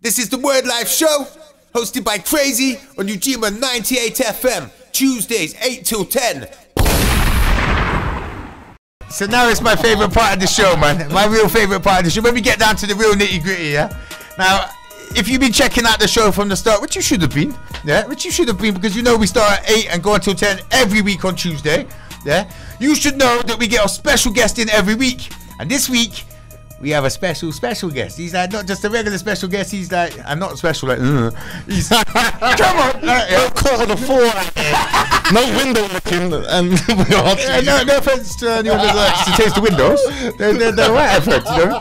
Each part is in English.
This is the Wordlife Show, hosted by Krazy on Ujima 98 FM, Tuesdays 8 till 10. So now it's my favorite part of the show, man. My real favorite part of the show, when we get down to the real nitty gritty, yeah? Now, if you've been checking out the show from the start, which you should have been, yeah? Which you should have been, because you know we start at 8 and go until 10 every week on Tuesday, yeah? You should know that we get a special guest in every week. And this week, we have a special guest. He's like not just a regular special guest. He's like, I'm not special, like, he's come on, don't call it a 4 no window looking, and no offense to anyone that likes to taste the windows. They're right effort, you know.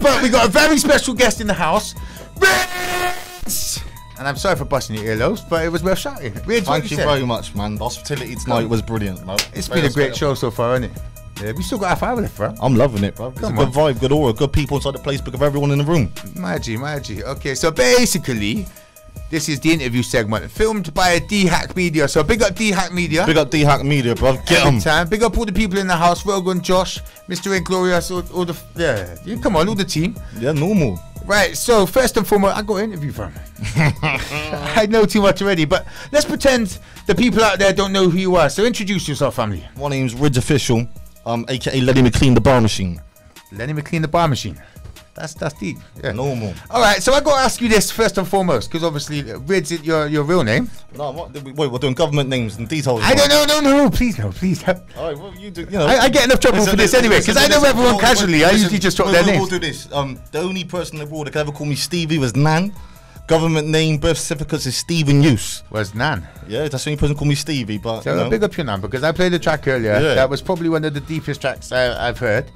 But we got a very special guest in the house, Ridz. And I'm sorry for busting your earlobes, but it was worth shouting. Ridz, thank you very much, man. The hospitality tonight was brilliant, bro. It's been a great show so far, hasn't it? Yeah, we still got half hour left, bro. I'm loving it, bro. It's a good vibe, good aura, good people inside the place, because of everyone in the room. Magic. Okay, so basically, this is the interview segment, filmed by DHACK Media. So big up DHACK Media. Big up DHACK Media, bro. Get them. Big up all the people in the house, Rogan, Josh, Mr. Inglorious, all the, come on, all the team. Yeah, normal. Right, so first and foremost, I got an interview from I know too much already, but let's pretend the people out there don't know who you are. So introduce yourself, family. My name's Ridz Official. AKA Lenny McLean the bar machine. Lenny McLean the bar machine. That's deep. Yeah. Normal. All right, so I got to ask you this first and foremost, because obviously Ridz is your real name. No, wait, we're doing government names and details. I don't know. No, please no. All right, well you do. You know, I get enough trouble for this anyway, because I know everyone casually. I usually just drop their names. We'll do this. The only person in the world that could ever call me Stevie was Nan. Government name, birth certificates is Stephen Use. Was Nan? Yeah, that's the only person call me Stevie. But so big up your Nan, because I played the track earlier. Yeah. That was probably one of the deepest tracks I've heard.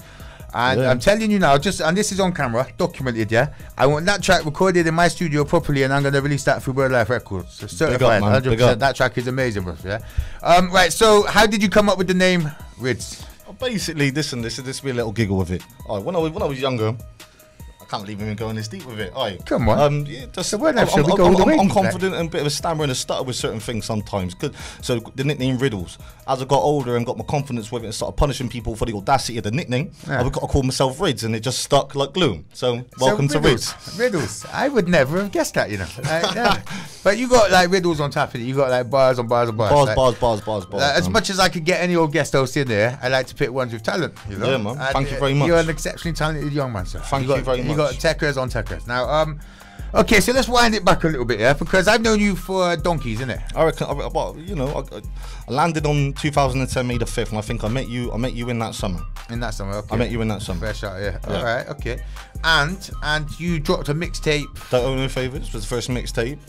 And I'm telling you now, and this is on camera, documented, yeah. I want that track recorded in my studio properly, and I'm gonna release that through Wordlife Records. So certified, 100%. That track is amazing, bro. Yeah. Right. So, how did you come up with the name Ridz? Basically, this be a little giggle with it. When I was younger. I can't believe we're going this deep with it. Come on. Yeah, I'm confident and a bit of a stammer and a stutter with certain things sometimes. So the nickname Riddles. As I got older and got my confidence with it and started punishing people for the audacity of the nickname, I've got to call myself Ridz, and it just stuck like glue. So welcome to Ridz. Riddles. I would never have guessed that, you know. But you got like riddles on top of it. You got like bars on bars on bars. Bars. As much as I could get any old guest host in there, I like to pick ones with talent. You know? Yeah, man. Thank you very much. You're an exceptionally talented young man, sir. Thank you very much. You got techers on techers. Now, okay, so let's wind it back a little bit, yeah, because I've known you for donkeys, innit? I reckon, I landed on 2010 May the 5th, and I think I met you in that summer. In that summer, okay. I met you in that summer. Fair shot, yeah. All right, okay. And you dropped a mixtape. Don't Owe No Favors was the first mixtape.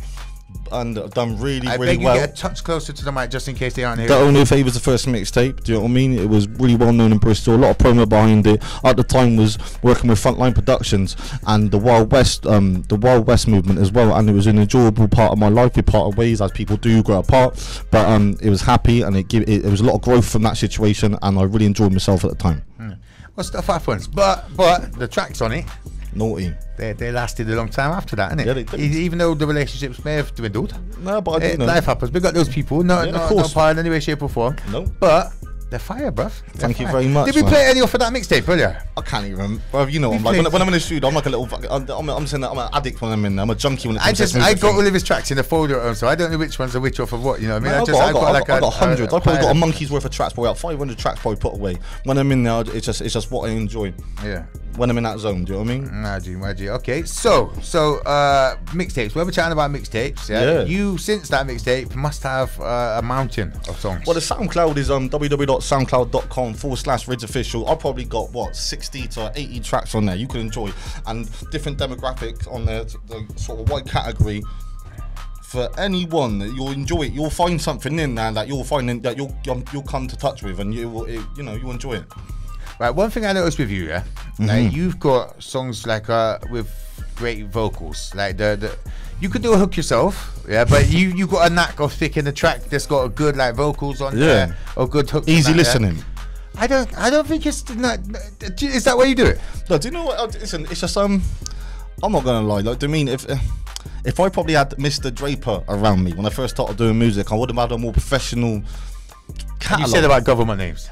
And done really well. I beg you get a touch closer to the mic just in case they aren't here. Don't Owe No Favors the first mixtape. Do you know what I mean? It was really well known in Bristol. A lot of promo behind it. At the time, was working with Frontline Productions and the Wild West movement as well. And it was an enjoyable part of my life. We parted ways as people do grow apart, but it was happy, and it was a lot of growth from that situation, and I really enjoyed myself at the time. Well, stuff happens, but the tracks on it. Naughty. They lasted a long time after that, innit? Yeah, they did. Even though the relationships may have dwindled. No, but life happens. We got those people. Not part in any way, shape or form. No. But they're fire, bruv. Thank you very much. Did we play any off of that mixtape earlier? I can't even remember. Bruv, you know, I'm like, when I'm in the studio, I'm like a little. I'm saying that I'm an addict when I'm in there. I'm a junkie when it comes to I got all of his tracks in a folder at home, so I don't know which ones are which off of what. You know what I mean? I got hundreds. I probably got a monkey's worth of tracks, probably about 500 tracks probably put away. When I'm in there, it's just what I enjoy. Yeah. When I'm in that zone, do you know what I mean? Magic. Okay, so mixtapes. We're chatting about mixtapes. Yeah. You since that mixtape must have a mountain of songs. Well, the SoundCloud is www.soundcloud.com/Ridz Official. I've probably got 60 to 80 tracks on there. You can enjoy, and different demographics on there, the sort of wide category. For anyone, you'll enjoy it. You'll find something in there that you'll come to touch with, and you'll enjoy it. Right, one thing I noticed with you, like you've got songs like with great vocals, like you could do a hook yourself, but you got a knack of picking a track that's got a good like vocals on there, or good hooks. Easy listening. I don't think it's not. Is that why you do it? No, do you know what? Listen, it's just I'm not gonna lie. Like, I mean, if I probably had Mr. Draper around me when I first started doing music, I would have had a more professional catalog. You said about government names.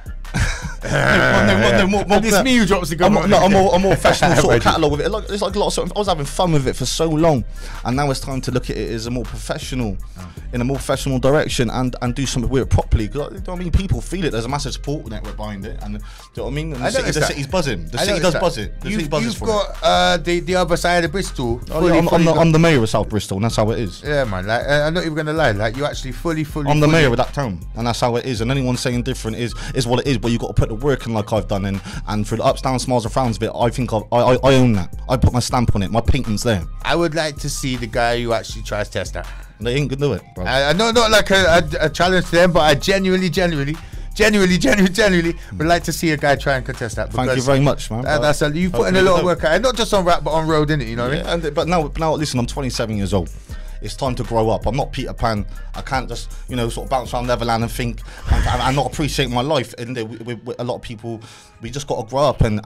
And it's me who drops the gun. I'm more professional sort of catalogue with it. It's like a lot of sort of, I was having fun with it for so long, and now it's time to look at it as a more professional, in a more professional direction, and do something with it properly. Because I mean, people feel it. There's a massive support network behind it, and do you know what I mean? And the city's buzzing. The city does buzz it. The city buzzes for it. You've got the other side of Bristol. I'm the mayor of South Bristol, and that's how it is. Yeah, man. Like, I'm not even gonna lie. Like, you actually fully. I'm the mayor of that town, and that's how it is. And anyone saying different is what it is. But you got to put the work in, like I've done, and through the ups, downs, smiles, and frowns of it, I think I own that. I put my stamp on it. My painting's there. I would like to see the guy who actually tries to test that. They ain't gonna do it, bro. I know, not like a challenge to them, but I genuinely would like to see a guy try and contest that. Thank you very much, man. You put in a lot of work out, not just on rap, but on road, innit? You know what I mean? But now, listen, I'm 27 years old. It's time to grow up. I'm not Peter Pan. I can't just, sort of bounce around Neverland and think and not appreciate my life. And with a lot of people, we just got to grow up and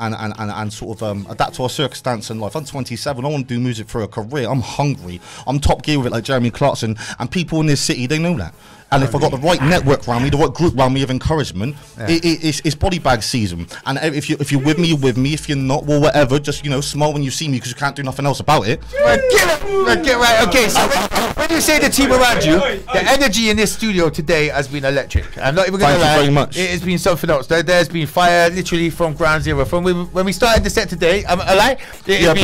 sort of adapt to our circumstance in life. I'm 27. I want to do music for a career. I'm hungry. I'm top gear with it, like Jeremy Clarkson. And people in this city, they know that. And if I got the right network around me, the right group around me of encouragement, it's body bag season. And if you're with me, you're with me. If you're not, well, whatever. Just smile when you see me because you can't do nothing else about it. Get right. Okay, so when you say the team around you, the energy in this studio today has been electric. I'm not even going to lie. Thank you very much. It has been something else. There's been fire literally from ground zero. From when we started the set today, am I lie? Do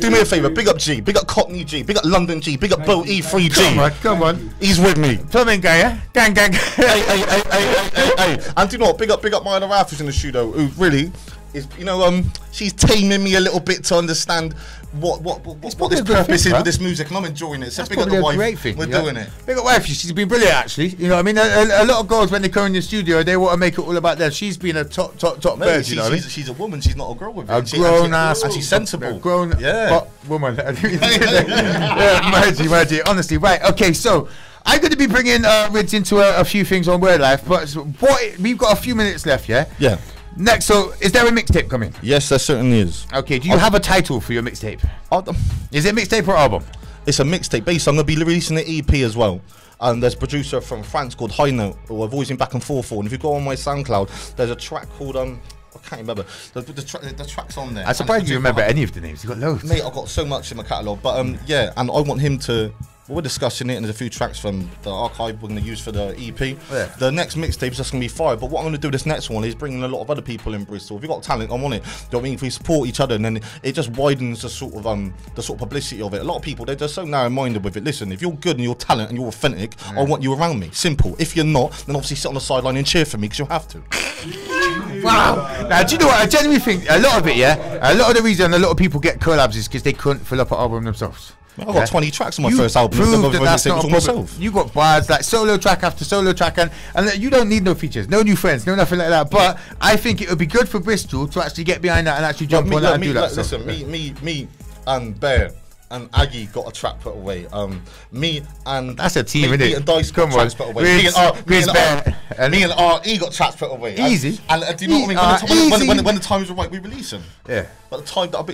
me a favour. Big up G. Big up Cockney G. Big up London G. Big up Bo E3G. Come on. He's with me. Plumbing guy, yeah? Gang. Hey. And do you know what? Big up my other Ralph who's in the studio, who really is, she's taming me a little bit to understand what this purpose is with this music, and I'm enjoying it. So big up the wife. Great thing, We're doing it. Big up wife. She's been brilliant, actually. You know what I mean? A lot of girls, when they come in the studio, they want to make it all about them. She's been a top bird. She's a woman. She's not a girl with it. A grown ass, and she's sensible. A grown woman. Magic. Honestly, right? Okay, so. I'm going to be bringing Ridz into a few things on Wordlife, but we've got a few minutes left, yeah? Yeah. Next, so is there a mixtape coming? Yes, there certainly is. Okay, do you have a title for your mixtape? Is it mixtape or album? It's a mixtape. Basically, I'm going to be releasing the EP as well. There's a producer from France called High Note, who I've always been back and forth for. And if you go on my SoundCloud, there's a track called I can't remember. The track's on there. I'm surprised you remember any of the names. You've got loads. Mate, I've got so much in my catalogue. But yeah, and I want him to. We're discussing it, and there's a few tracks from the archive we're going to use for the EP. Yeah. The next mixtape is just going to be fire. But what I'm going to do this next one is bringing a lot of other people in Bristol. If you've got talent, I'm on it. Do you know what I mean? If we support each other, and then it just widens the sort of publicity of it. A lot of people, they're just so narrow-minded with it. Listen, if you're good and you're talent and you're authentic, I want you around me. Simple. If you're not, then obviously sit on the sideline and cheer for me because you'll have to. Wow. Now, do you know what? I genuinely think a lot of it, a lot of the reason a lot of people get collabs is because they couldn't fill up an album themselves. I've got 20 tracks on my first album. That's not a problem. You got bars, like solo track after solo track, and you don't need no features, no new friends, no nothing like that. But I think it would be good for Bristol to actually get behind that and actually jump on that and do that. Listen, me and Bear and Aggie got a track put away. Me and that's a team, isn't it? Me and Dice got tracks put away. Me and R.E. got tracks put away. Easy. And do you know what I mean? When the times are right, we release them. Yeah. But the time that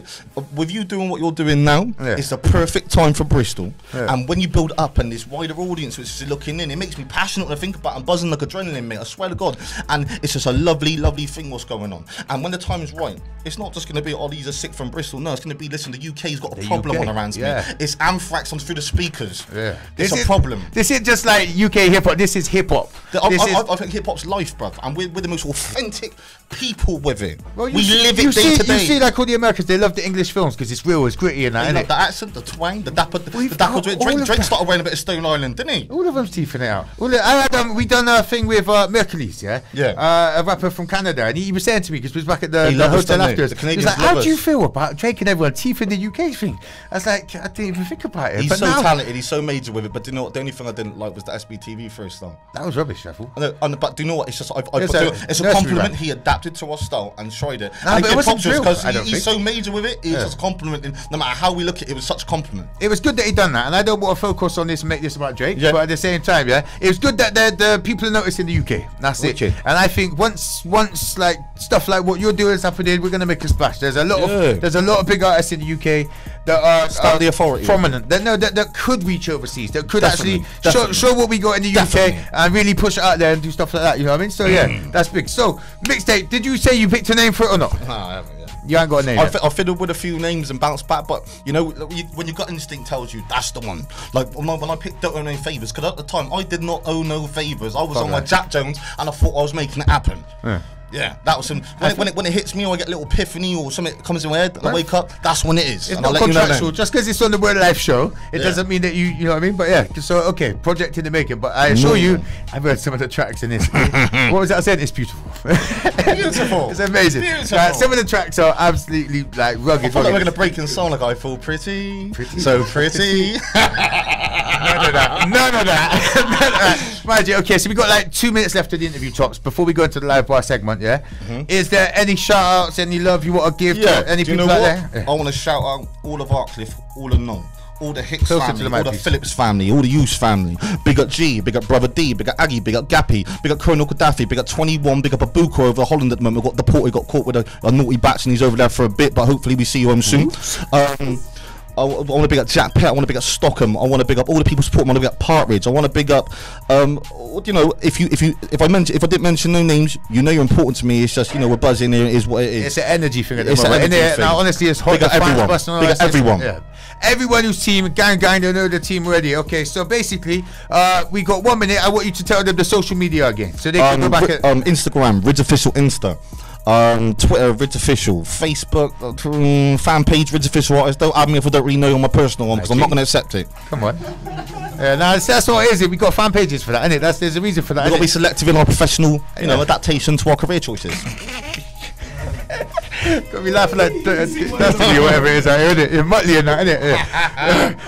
with you doing what you're doing now, it's the perfect time for Bristol. Yeah. And when you build up and this wider audience which is looking in, it makes me passionate to think about. I'm buzzing like adrenaline, mate. I swear to God. And it's just a lovely, lovely thing what's going on. And when the time is right, it's not just going to be, oh, these are sick from Bristol. No, it's going to be, listen, the UK's got a problem on around me. It's anthrax on through the speakers. Yeah. It's a problem. This is just like UK hip hop. This is hip hop. I think hip hop's life, bruv. And we're the most authentic people with it. Well, we live it day to day. You see, like all the Americans, they love the English films because it's real, it's gritty and that. Like the accent, the twang, the dapper. Drake started wearing a bit of Stone Island, didn't he? All of them's teething it out. We done a thing with Mercules, a rapper from Canada, and he was saying to me because we was back at the hotel afterwards. He was like, "How do you feel about Drake and everyone teething the UK thing?" I was like, I didn't even think about it. He's so talented, he's so major with it. But do you know what? The only thing I didn't like was the SBTV freestyle. That was rubbish, I thought. But do you know what? It's just it's a compliment. He adapted to our style and tried it. No, but it wasn't true. Because he be so major with it. It was just complimenting. No matter how we look at it, it was such a compliment. It was good that he done that, and I don't want to focus on this and make this about Drake, but at the same time, it was good that the people are noticed in the UK. That's it. And I think once like stuff like what you're doing is happening, we're gonna make a splash. There's a lot of big artists in the UK that are the authority, prominent. That could reach overseas. That could actually show what we got in the UK and really push it out there and do stuff like that. You know what I mean? So that's big. So mixtape. Did you say you picked a name for it or not? No, I haven't. You ain't got a name. I fiddled with a few names and bounced back, but you know, when your gut instinct tells you that's the one. Like when I picked Don't Owe No Favors, because at the time I did not owe no favors. I was on my Jack Jones, and I thought I was making it happen. Yeah, that was some. When it hits me, or I get a little epiphany, or something comes in my head, and I wake up. That's when it is. It's not contractual. Just because it's on the Wordlife Show, it doesn't mean that you know what I mean. But yeah, so okay, project in the making. But I assure you, I've heard some of the tracks in this. What was that I said? It's beautiful. Beautiful. It's amazing. Beautiful. Some of the tracks are absolutely like rugged. I feel like we're gonna break in song like I feel pretty. So pretty. None of that. Mind you, okay, so we got like 2 minutes left of the interview, Tops, before we go into the live bar segment, Is there any shout outs, any love you want to give to any people out there? I want to shout out all of Artcliffe, all of Nong, all the Hicks family, all the Phillips family, all the Hughes family. Big up G, big up Brother D, big up Aggie, big up Gappy, big up Colonel Gaddafi, big up 21, big up Abuka over Holland at the moment. We've got deported, got caught with a naughty batch and he's over there for a bit, but hopefully we see you home soon. I want to big up Jack Pett. I want to big up Stockham. I want to big up all the people supporting. I want to big up Partridge. I want to big up, you know, if I didn't mention no names, you know you're important to me. It's just, you know, we're buzzing here. It is what it is. It's an energy thing at the moment. Now, honestly, it's hot. Big up everyone. Big up everyone. Everyone who's team, gang, they know the team already. Okay, so basically, we got 1 minute. I want you to tell them the social media again, so they can go back at Instagram, Ridz Official Insta. Twitter, Ridz Official, Facebook, fan page, Ridz Official Artist. Don't add me if I don't really know on my personal one, because I'm not going to accept it. Come on. That's what it is. We got fan pages for that, innit? There's a reason for that. We've got to be selective in our professional, you know, adaptation to our career choices. Got me laughing like that's whatever it is out here, isn't it? You're Muttley and that, isn't it?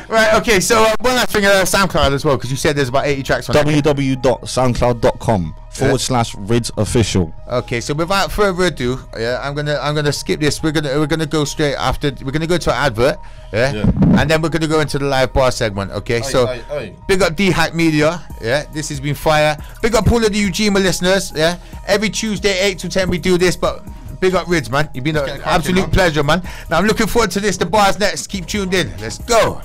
Right, okay, so one last thing, SoundCloud as well, because you said there's about 80 tracks on www.soundcloud.com /Ridz Official. Okay, so without further ado, I'm gonna skip this. We're gonna go straight after. We're gonna go to an advert, and then we're gonna go into the live bar segment. Okay, big up DHACK Media. This has been fire. Big up all of the Ujima listeners. Every Tuesday 8 to 10 we do this, but. Big up Ridz, man. You've been an absolute pleasure, man. Now I'm looking forward to this. The bar's next. Keep tuned in. Let's go.